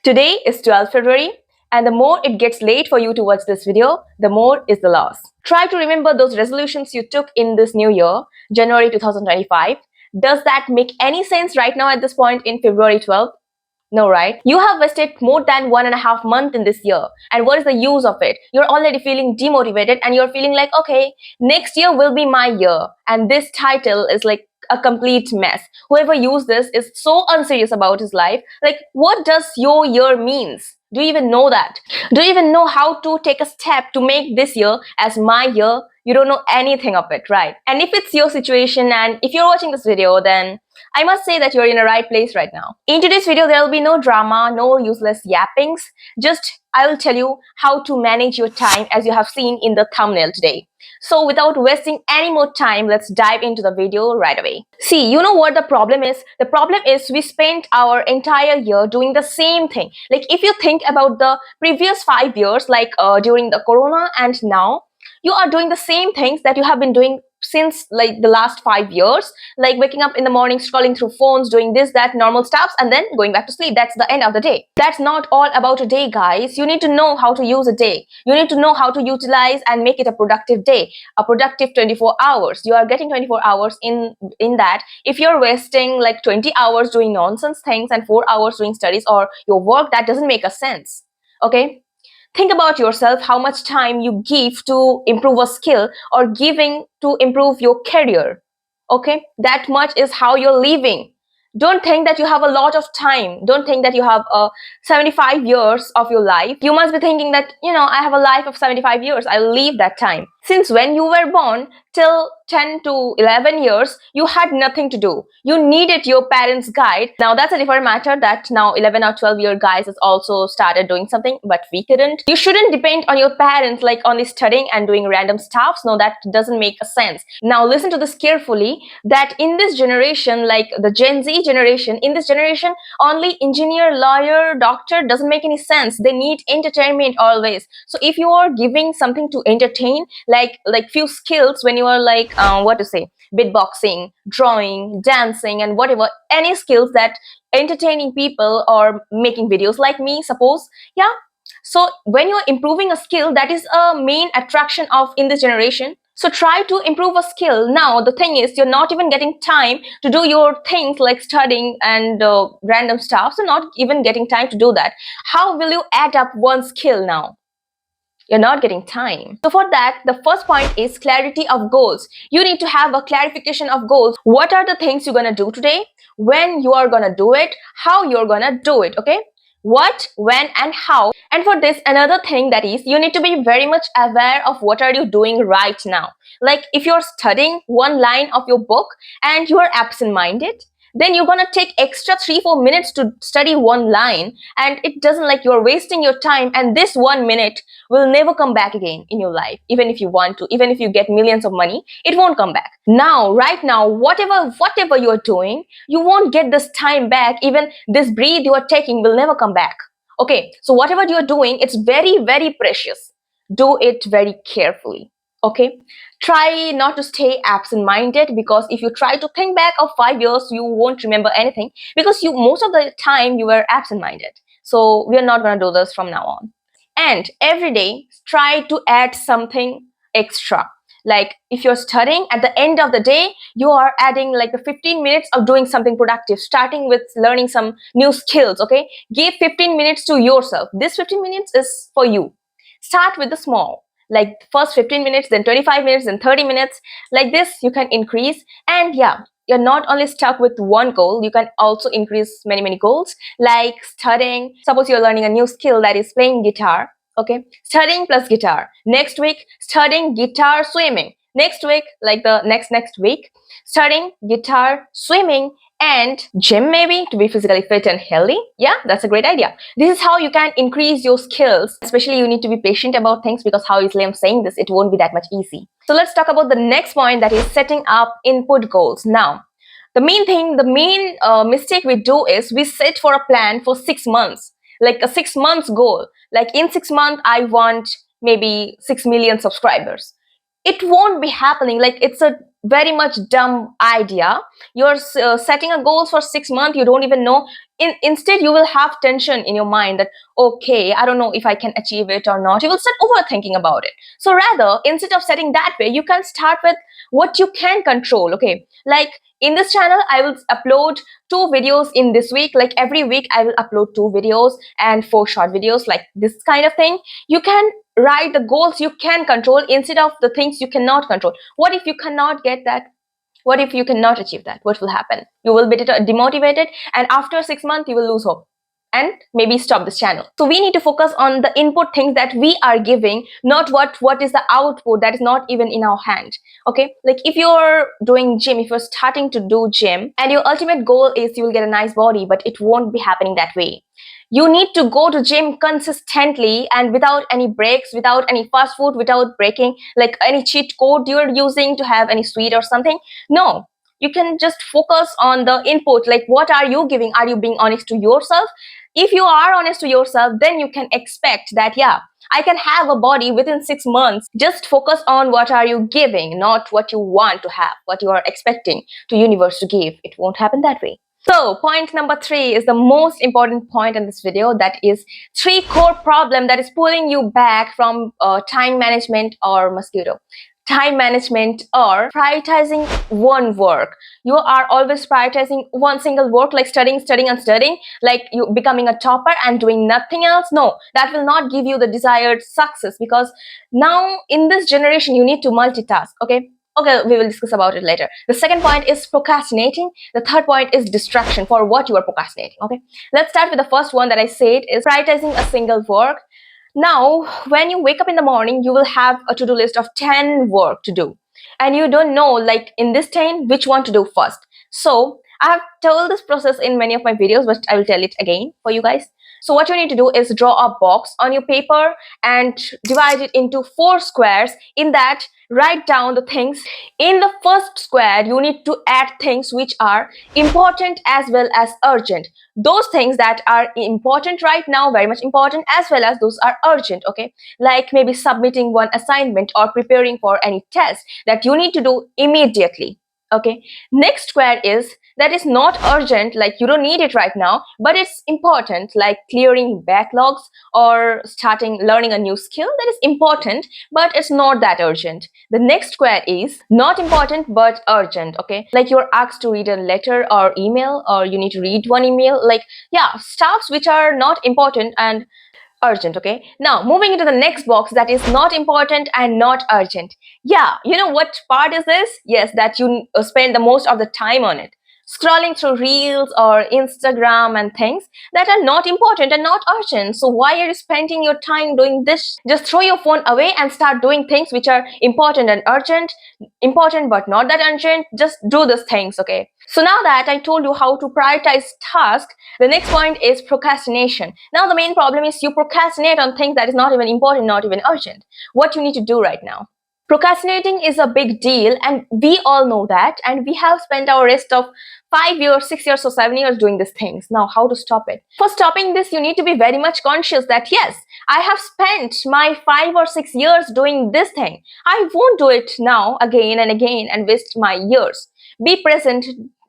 Today is 12th February, and the more it gets late for you to watch this video, the more is the loss. Try to remember those resolutions you took in this new year, January 2025. Does that make any sense right now at this point in February 12th? No, right? You have wasted more than 1.5 months in this year. And what is the use of it? You're already feeling demotivated and you're feeling like, okay, next year will be my year. And this title is like a complete mess. Whoever used this is so unserious about his life. Like, what does your year means? Do you even know that? Do you even know how to take a step to make this year as my year? You don't know anything of it, right? And if it's your situation and if you're watching this video, then I must say that you're in the right place right now. In today's video, there will be no drama, no useless yappings. Just I will tell you how to manage your time as you have seen in the thumbnail today. So without wasting any more time, let's dive into the video right away. See, you know what the problem is? The problem is we spent our entire year doing the same thing. Like if you think about the previous 5 years, like during the corona and now, you are doing the same things that you have been doing since like the last 5 years, like waking up in the morning, scrolling through phones, doing this, that, normal stuffs, and then going back to sleep. That's the end of the day. That's not all about a day, guys. You need to know how to use a day. You need to know how to utilize and make it a productive day, a productive 24 hours. You are getting 24 hours in that. If you're wasting like 20 hours doing nonsense things and 4 hours doing studies or your work, that doesn't make a sense. Okay? Think about yourself, how much time you give to improve a skill or giving to improve your career. Okay, that much is how you're living. Don't think that you have a lot of time. Don't think that you have 75 years of your life. You must be thinking that, I have a life of 75 years. I'll leave that time. Since when you were born till 10 to 11 years, you had nothing to do. You needed your parents' guide. Now that's a different matter that now 11 or 12-year guys has also started doing something, but we couldn't. You shouldn't depend on your parents like only studying and doing random stuffs. No, that doesn't make a sense. Now listen to this carefully, that in this generation, like the Gen Z generation, in this generation, only engineer, lawyer, doctor doesn't make any sense. They need entertainment always. So if you are giving something to entertain, like few skills when you are like what to say, beatboxing, drawing, dancing, and whatever, any skills that entertaining people or making videos like me, suppose, yeah. So when you're improving a skill, that is a main attraction of in this generation. So try to improve a skill. Now the thing is, you're not even getting time to do your things like studying and random stuff. So not even getting time to do that. How will you add up one skill now? You're not getting time. So for that, the first point is clarity of goals. You need to have a clarification of goals. What are the things you're gonna do today? When you are gonna do it? How you're gonna do it, okay? What, when, and how. And for this, another thing that is, you need to be very much aware of what are you doing right now. Like if you're studying one line of your book and you are absent-minded, then you're gonna take extra 3-4 minutes to study one line, and it doesn't, like, you're wasting your time, and this 1 minute will never come back again in your life. Even if you want to, even if you get millions of money, it won't come back. Now, right now, whatever you're doing, you won't get this time back. Even this breath you are taking will never come back. Okay, so whatever you're doing, it's very, very precious. Do it very carefully. Okay, try not to stay absent-minded, because if you try to think back of 5 years, you won't remember anything, because you most of the time you were absent-minded. So we are not going to do this from now on. And every day try to add something extra. Like if you're studying, at the end of the day you are adding like the 15 minutes of doing something productive, starting with learning some new skills. Okay, give 15 minutes to yourself. This 15 minutes is for you. Start with the small, like first 15 minutes, then 25 minutes, then 30 minutes. Like this you can increase. And yeah, you're not only stuck with one goal, you can also increase many goals, like studying. Suppose you're learning a new skill, that is playing guitar. Okay, studying plus guitar. Next week, studying guitar, swimming. Next week, like the next week, studying guitar, swimming, and gym, maybe, to be physically fit and healthy. Yeah, that's a great idea. This is how you can increase your skills. Especially you need to be patient about things, because how easily I'm saying this, it won't be that much easy. So let's talk about the next point, that is setting up input goals. Now, the main mistake we do is we set for a plan for 6 months, like a 6 months goal. Like in 6 months, I want maybe 6 million subscribers. It won't be happening. Like it's a very much dumb idea. You're setting a goal for 6 months. You don't even know instead you will have tension in your mind that, okay, I don't know if I can achieve it or not. You will start overthinking about it. So rather, instead of setting that way, you can start with what you can control. Okay, like in this channel I will upload 2 videos in this week. Like every week I will upload 2 videos and 4 short videos, like this kind of thing. You can write the goals you can control instead of the things you cannot control. What if you cannot get that? What if you cannot achieve that? What will happen? You will be demotivated, and after 6 months you will lose hope and maybe stop this channel. So we need to focus on the input things that we are giving, not what is the output that is not even in our hand. Okay, like if you're doing gym, if you're starting to do gym and your ultimate goal is you will get a nice body, but it won't be happening that way. You need to go to gym consistently and without any breaks, without any fast food, without breaking, like any cheat code you're using to have any sweet or something. No, you can just focus on the input, like what are you giving? Are you being honest to yourself? If you are honest to yourself, then you can expect that, yeah, I can have a body within 6 months. Just focus on what are you giving, not what you want to have, what you are expecting to universe to give. It won't happen that way. So point number 3 is the most important point in this video. That is 3 core problem that is pulling you back from time management or mosquito. Time management or prioritizing one work. You are always prioritizing one single work, like studying and studying, like you becoming a topper and doing nothing else. No, that will not give you the desired success, because now in this generation you need to multitask. Okay, we will discuss about it later. The second point is procrastinating. The third point is distraction for what you are procrastinating. Okay, let's start with the first one that I said is prioritizing a single work. Now, when you wake up in the morning, you will have a to-do list of 10 work to do. And you don't know, like in this 10, which one to do first. So I have told this process in many of my videos, but I will tell it again for you guys. So what you need to do is draw a box on your paper and divide it into 4 squares. In that, write down the things. In the first square, you need to add things which are important as well as urgent. Those things that are important right now, very much important, as well as those are urgent. Okay, like maybe submitting one assignment or preparing for any test that you need to do immediately. Okay, next square is that is not urgent, like you don't need it right now, but it's important, like clearing backlogs or starting learning a new skill. That is important, but it's not that urgent. The next square is not important but urgent. Okay, like you're asked to read a letter or email, or you need to read one email, like yeah, stuffs which are not important and urgent. Okay, now moving into the next box, that is not important and not urgent. Yeah, you know what part is this? Yes, that you spend the most of the time on it, scrolling through reels or Instagram and things that are not important and not urgent. So why are you spending your time doing this? Just throw your phone away and start doing things which are important and urgent, important but not that urgent. Just do these things. Okay, so now that I told you how to prioritize tasks, the next point is procrastination. Now the main problem is you procrastinate on things that is not even important, not even urgent. What you need to do right now? Procrastinating is a big deal, and we all know that, and we have spent our rest of 5 years, 6 years or 7 years doing these things. Now how to stop it? For stopping this, you need to be very much conscious that yes, I have spent my 5 or 6 years doing this thing. I won't do it now again and again and waste my years. Be present.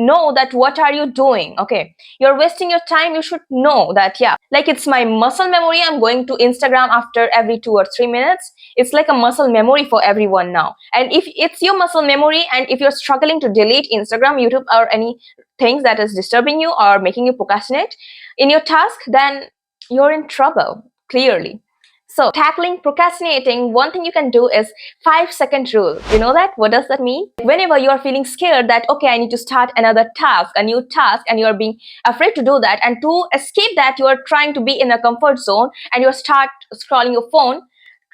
Know that what are you doing. Okay, you're wasting your time. You should know that, yeah, like it's my muscle memory. I'm going to Instagram after every 2 or 3 minutes. It's like a muscle memory for everyone now. And if it's your muscle memory, and if you're struggling to delete Instagram, YouTube, or any things that is disturbing you or making you procrastinate in your task, then you're in trouble, clearly. So tackling procrastinating, one thing you can do is 5-second rule. You know that? What does that mean? Whenever you are feeling scared that, okay, I need to start another task, a new task, and you are being afraid to do that, and to escape that, you are trying to be in a comfort zone and you start scrolling your phone,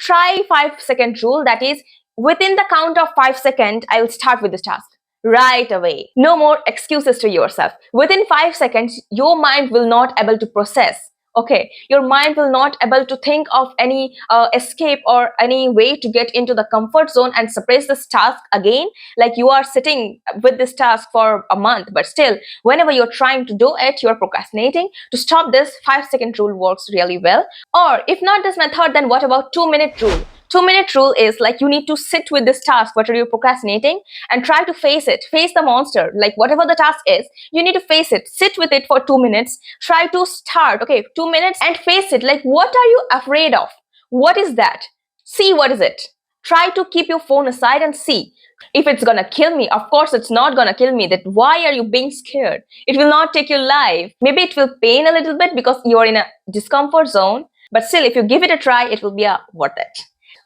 try 5-second rule. That is, within the count of 5 seconds, I will start with this task right away. No more excuses to yourself. Within 5 seconds, your mind will not able to process. Okay, your mind will not able to think of any escape or any way to get into the comfort zone and suppress this task again. Like you are sitting with this task for a month, but still whenever you're trying to do it, you're procrastinating. To stop this, 5-second rule works really well. Or if not this method, then what about 2-minute rule? 2-minute rule is like you need to sit with this task, what are you procrastinating, and try to face it. Face the monster. Like whatever the task is, you need to face it. Sit with it for 2 minutes. Try to start, okay, 2 minutes and face it. Like what are you afraid of? What is that? See what is it. Try to keep your phone aside and see. If it's gonna kill me, of course it's not gonna kill me. That why are you being scared? It will not take your life. Maybe it will pain a little bit because you're in a discomfort zone, but still if you give it a try, it will be worth it.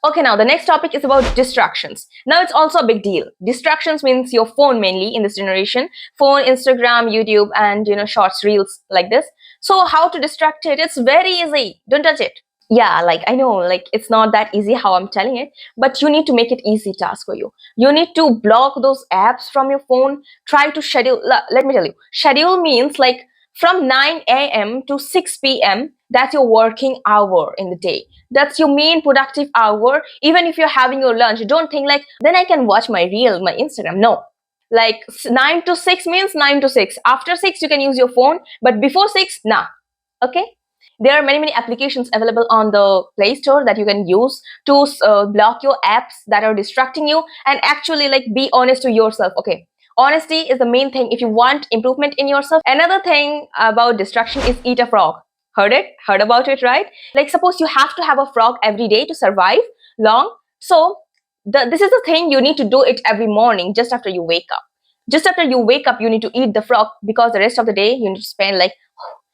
Okay, now the next topic is about distractions. Now it's also a big deal. Distractions means your phone mainly in this generation. Phone, Instagram, YouTube, and shorts, reels like this. So how to distract it? It's very easy. Don't touch it. Yeah, like I know, like it's not that easy how I'm telling it, but you need to make it easy task for you. You need to block those apps from your phone. Try to schedule. Let me tell you, schedule means like from 9 a.m. to 6 p.m. That's your working hour in the day. That's your main productive hour. Even if you're having your lunch, don't think like then I can watch my reel, my Instagram. No, like 9 to 6 means 9 to 6. After 6 you can use your phone, but before 6, nah. Okay, there are many applications available on the Play Store that you can use to block your apps that are distracting you, and actually like be honest to yourself. Okay, honesty is the main thing if you want improvement in yourself. Another thing about distraction is eat a frog. Heard about it, right? Like suppose you have to have a frog every day to survive long, so this is the thing, you need to do it every morning just after you wake up. Just after you wake up you need to eat the frog, because the rest of the day you need to spend like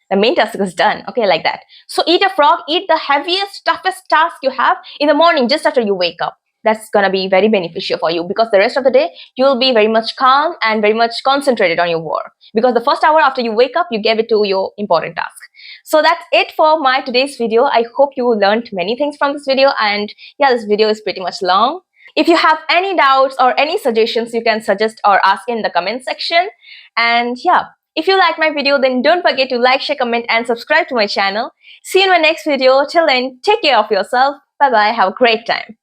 the main task is done. Okay, like that. So eat a frog, eat the heaviest, toughest task you have in the morning just after you wake up. That's gonna be very beneficial for you, because the rest of the day you'll be very much calm and very much concentrated on your work, because the first hour after you wake up you gave it to your important task. So that's it for my today's video. I hope you learned many things from this video, and yeah, this video is pretty much long. If you have any doubts or any suggestions, you can suggest or ask in the comment section. And yeah, if you like my video, then don't forget to like, share, comment, and subscribe to my channel. See you in my next video. Till then, take care of yourself. Bye bye. Have a great time.